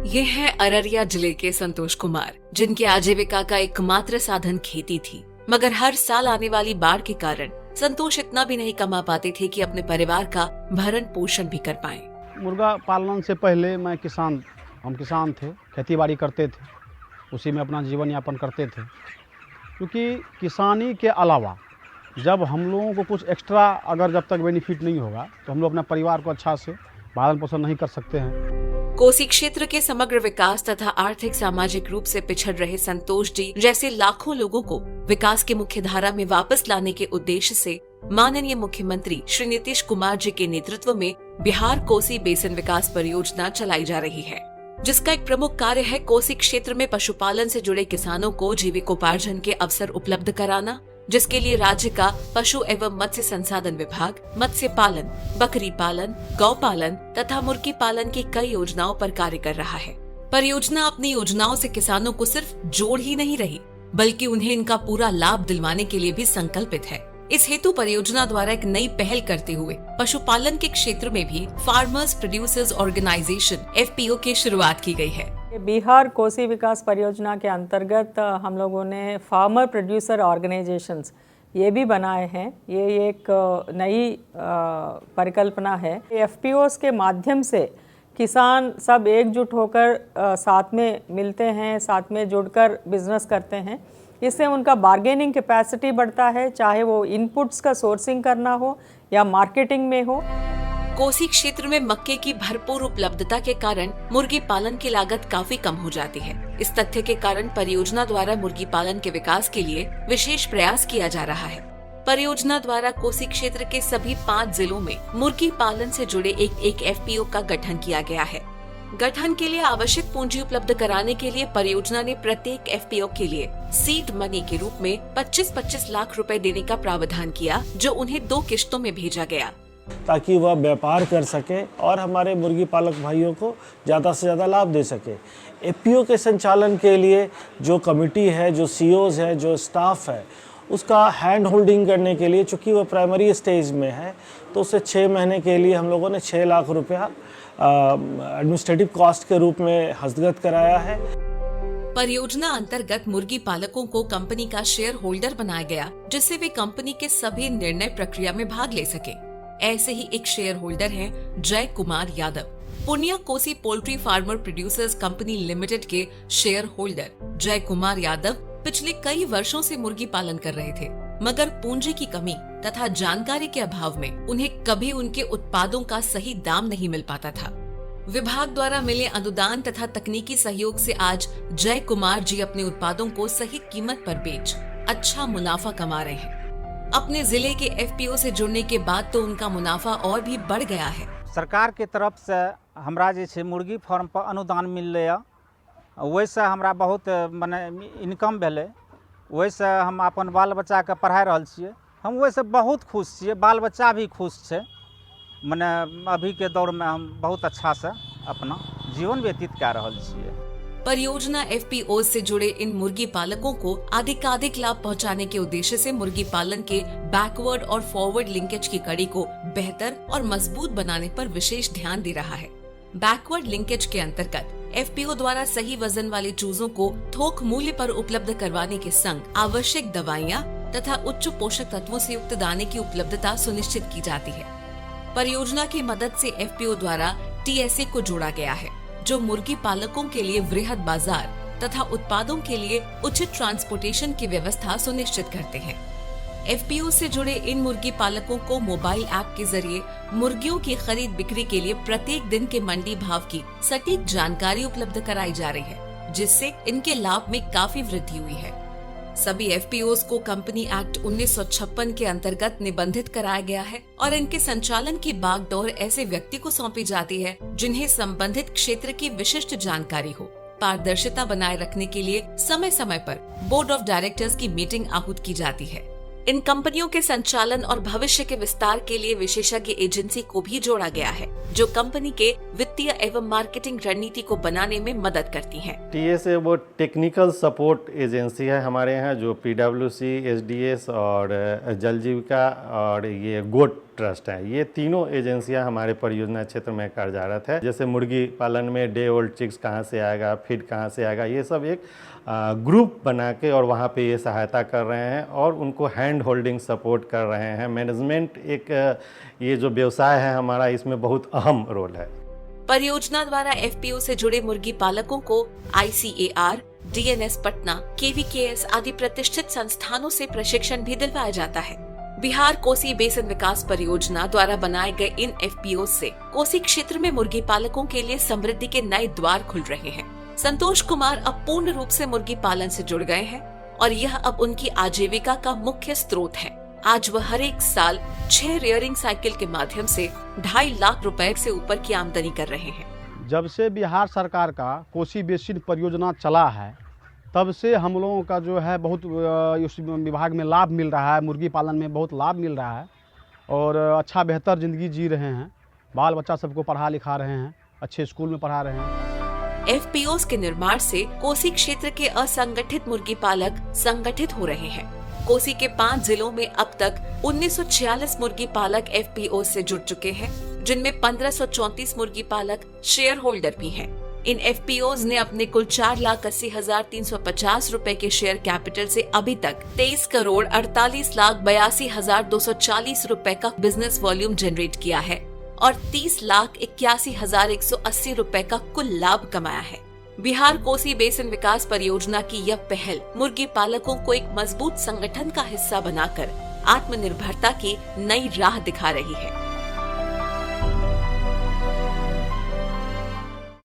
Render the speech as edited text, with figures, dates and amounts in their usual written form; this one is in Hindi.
ये है अररिया जिले के संतोष कुमार, जिनकी आजीविका का एकमात्र साधन खेती थी। मगर हर साल आने वाली बाढ़ के कारण संतोष इतना भी नहीं कमा पाते थे कि अपने परिवार का भरण पोषण भी कर पाएं। मुर्गा पालन से पहले हम किसान थे, खेती बाड़ी करते थे, उसी में अपना जीवन यापन करते थे। क्योंकि किसानी के अलावा जब हम लोगों को कुछ एक्स्ट्रा जब तक बेनिफिट नहीं होगा तो हम लोग अपने परिवार को अच्छा से भरण पोषण नहीं कर सकते हैं। कोसी क्षेत्र के समग्र विकास तथा आर्थिक सामाजिक रूप से पिछड़ रहे संतोष जी जैसे लाखों लोगों को विकास की मुख्य धारा में वापस लाने के उद्देश्य से माननीय मुख्यमंत्री श्री नीतीश कुमार जी के नेतृत्व में बिहार कोसी बेसिन विकास परियोजना चलाई जा रही है, जिसका एक प्रमुख कार्य है कोसी क्षेत्र में पशुपालन से जुड़े किसानों को जीविकोपार्जन के अवसर उपलब्ध कराना, जिसके लिए राज्य का पशु एवं मत्स्य संसाधन विभाग मत्स्य पालन, बकरी पालन, गौ पालन तथा मुर्गी पालन की कई योजनाओं पर कार्य कर रहा है। परियोजना अपनी योजनाओं से किसानों को सिर्फ जोड़ ही नहीं रही, बल्कि उन्हें इनका पूरा लाभ दिलवाने के लिए भी संकल्पित है। इस हेतु परियोजना द्वारा एक नई पहल करते हुए पशुपालन के क्षेत्र में भी फार्मर्स प्रोड्यूसर्स ऑर्गेनाइजेशन (FPO) की शुरुआत की गई है। बिहार कोसी विकास परियोजना के अंतर्गत हम लोगों ने फार्मर प्रोड्यूसर ऑर्गेनाइजेशंस ये भी बनाए हैं। ये एक नई परिकल्पना है। FPOs के माध्यम से किसान सब एकजुट होकर साथ में मिलते हैं, साथ में जुड़कर बिजनेस करते हैं। इससे उनका बार्गेनिंग कैपेसिटी बढ़ता है, चाहे वो इनपुट्स का सोर्सिंग करना हो या मार्केटिंग में हो। कोसी क्षेत्र में मक्के की भरपूर उपलब्धता के कारण मुर्गी पालन की लागत काफी कम हो जाती है। इस तथ्य के कारण परियोजना द्वारा मुर्गी पालन के विकास के लिए विशेष प्रयास किया जा रहा है। परियोजना द्वारा कोसी क्षेत्र के सभी 5 जिलों में मुर्गी पालन से जुड़े एक FPO का गठन किया गया है। गठन के लिए आवश्यक पूंजी उपलब्ध कराने के लिए परियोजना ने प्रत्येक FPO के लिए सीड मनी के रूप में 25-25 लाख रुपए देने का प्रावधान किया, जो उन्हें 2 किश्तों में भेजा गया, ताकि वह व्यापार कर सके और हमारे मुर्गी पालक भाइयों को ज़्यादा से ज़्यादा लाभ दे सके। FPO के संचालन के लिए जो कमेटी है, जो CEOs है, जो स्टाफ है, उसका हैंड होल्डिंग करने के लिए, चूँकि वह प्राइमरी स्टेज में है, तो उसे 6 महीने के लिए हम लोगों ने 6 लाख रुपया एडमिनिस्ट्रेटिव कॉस्ट के रूप में हस्तगत कराया है। परियोजना अंतर्गत मुर्गी पालकों को कंपनी का शेयर होल्डर बनाया गया, जिससे वे कंपनी के सभी निर्णय प्रक्रिया में भाग ले सके। ऐसे ही एक शेयर होल्डर हैं जय Kumar Yadav. Purnia Kosi poultry farmer producers company limited के शेयर होल्डर जय कुमार यादव पिछले कई वर्षों से मुर्गी पालन कर रहे थे, मगर पूंजी की कमी तथा जानकारी के अभाव में उन्हें कभी उनके उत्पादों का सही दाम नहीं मिल पाता था। विभाग द्वारा मिले अनुदान तथा तकनीकी सहयोग से आज जय कुमार जी अपने उत्पादों को सही कीमत पर बेच अच्छा मुनाफा कमा रहे हैं। अपने जिले के FPO से जुड़ने के बाद तो उनका मुनाफा और भी बढ़ गया है। सरकार के तरफ से हमरा जे छै मुर्गी फार्म पर अनुदान मिललै, वैसे हमरा बहुत माने इनकम भेलै, वैसे हम अपन बाल बच्चा के पढ़ा रहल छियै। हम वैसे बहुत खुश छियै, बाल बच्चा भी खुश छै। माने अभी के दौर में हम बहुत अच्छा से अपना जीवन व्यतीत कर रहल छियै। परियोजना FPO से जुड़े इन मुर्गी पालकों को अधिकाधिक लाभ पहुंचाने के उद्देश्य से मुर्गी पालन के बैकवर्ड और फॉरवर्ड लिंकेज की कड़ी को बेहतर और मजबूत बनाने पर विशेष ध्यान दे रहा है। बैकवर्ड लिंकेज के अंतर्गत FPO द्वारा सही वजन वाले चूजों को थोक मूल्य पर उपलब्ध करवाने के संग आवश्यक दवाइयाँ तथा उच्च पोषक तत्वों से युक्त दाने की उपलब्धता सुनिश्चित की जाती है। परियोजना की मदद से FPO द्वारा TSA को जोड़ा गया है, जो मुर्गी पालकों के लिए वृहद बाजार तथा उत्पादों के लिए उचित ट्रांसपोर्टेशन की व्यवस्था सुनिश्चित करते हैं। FPO से जुड़े इन मुर्गी पालकों को मोबाइल ऐप के जरिए मुर्गियों की खरीद बिक्री के लिए प्रत्येक दिन के मंडी भाव की सटीक जानकारी उपलब्ध कराई जा रही है, जिससे इनके लाभ में काफी वृद्धि हुई है। सभी FPOs को कंपनी एक्ट 1956 के अंतर्गत निबंधित कराया गया है और इनके संचालन की बागडोर ऐसे व्यक्ति को सौंपी जाती है जिन्हें संबंधित क्षेत्र की विशिष्ट जानकारी हो। पारदर्शिता बनाए रखने के लिए समय समय पर बोर्ड ऑफ डायरेक्टर्स की मीटिंग आहूत की जाती है। इन कंपनियों के संचालन और भविष्य के विस्तार के लिए विशेषज्ञ एजेंसी को भी जोड़ा गया है, जो कंपनी के वित्तीय एवं मार्केटिंग रणनीति को बनाने में मदद करती है। TSA वो टेक्निकल सपोर्ट एजेंसी है हमारे यहाँ, जो PWC, SDS और जल जीविका और ये गोट ट्रस्ट हैं। ये तीनों एजेंसियां हमारे परियोजना क्षेत्र में कार्यरत है। जैसे मुर्गी पालन में डे ओल्ड चिक्स कहाँ से आएगा, फीड कहाँ से आएगा, ये सब एक ग्रुप बना के और वहाँ पे ये सहायता कर रहे हैं और उनको हैंड होल्डिंग सपोर्ट कर रहे हैं। मैनेजमेंट एक ये जो व्यवसाय है हमारा, इसमें बहुत अहम रोल है। परियोजना द्वारा FPO से जुड़े मुर्गी पालकों को ICAR, DNS पटना, KVKS आदि प्रतिष्ठित संस्थानों से प्रशिक्षण भी दिलवाया जाता है। बिहार कोसी बेसिन विकास परियोजना द्वारा बनाए गए इन FPO से कोसी क्षेत्र में मुर्गी पालकों के लिए समृद्धि के नए द्वार खुल रहे हैं। संतोष कुमार अब पूर्ण रूप से मुर्गी पालन से जुड़ गए हैं और यह अब उनकी आजीविका का मुख्य स्रोत है। आज वह हर एक साल 6 रेयरिंग साइकिल के माध्यम से 2.5 लाख रुपए से ऊपर की आमदनी कर रहे हैं। जब से बिहार सरकार का कोसी बेसिन परियोजना चला है, तब से हम लोगों का जो है बहुत उस विभाग में लाभ मिल रहा है। मुर्गी पालन में बहुत लाभ मिल रहा है और अच्छा बेहतर ज़िंदगी जी रहे हैं। बाल बच्चा सबको पढ़ा लिखा रहे हैं, अच्छे स्कूल में पढ़ा रहे हैं। FPOs के निर्माण से कोसी क्षेत्र के असंगठित मुर्गी पालक संगठित हो रहे हैं। कोसी के 5 जिलों में अब तक 1946 मुर्गी पालक FPO से जुड़ चुके हैं, जिनमें 1534 मुर्गी पालक शेयर होल्डर भी हैं। इन FPOs ने अपने कुल 4,80,350 रुपए के शेयर कैपिटल से अभी तक 23,48,82,240 रुपए का बिजनेस वॉल्यूम जनरेट किया है और 30,81,180 रुपए का कुल लाभ कमाया है। बिहार कोसी बेसिन विकास परियोजना की यह पहल मुर्गी पालकों को एक मजबूत संगठन का हिस्सा बनाकर आत्मनिर्भरता की नई राह दिखा रही है।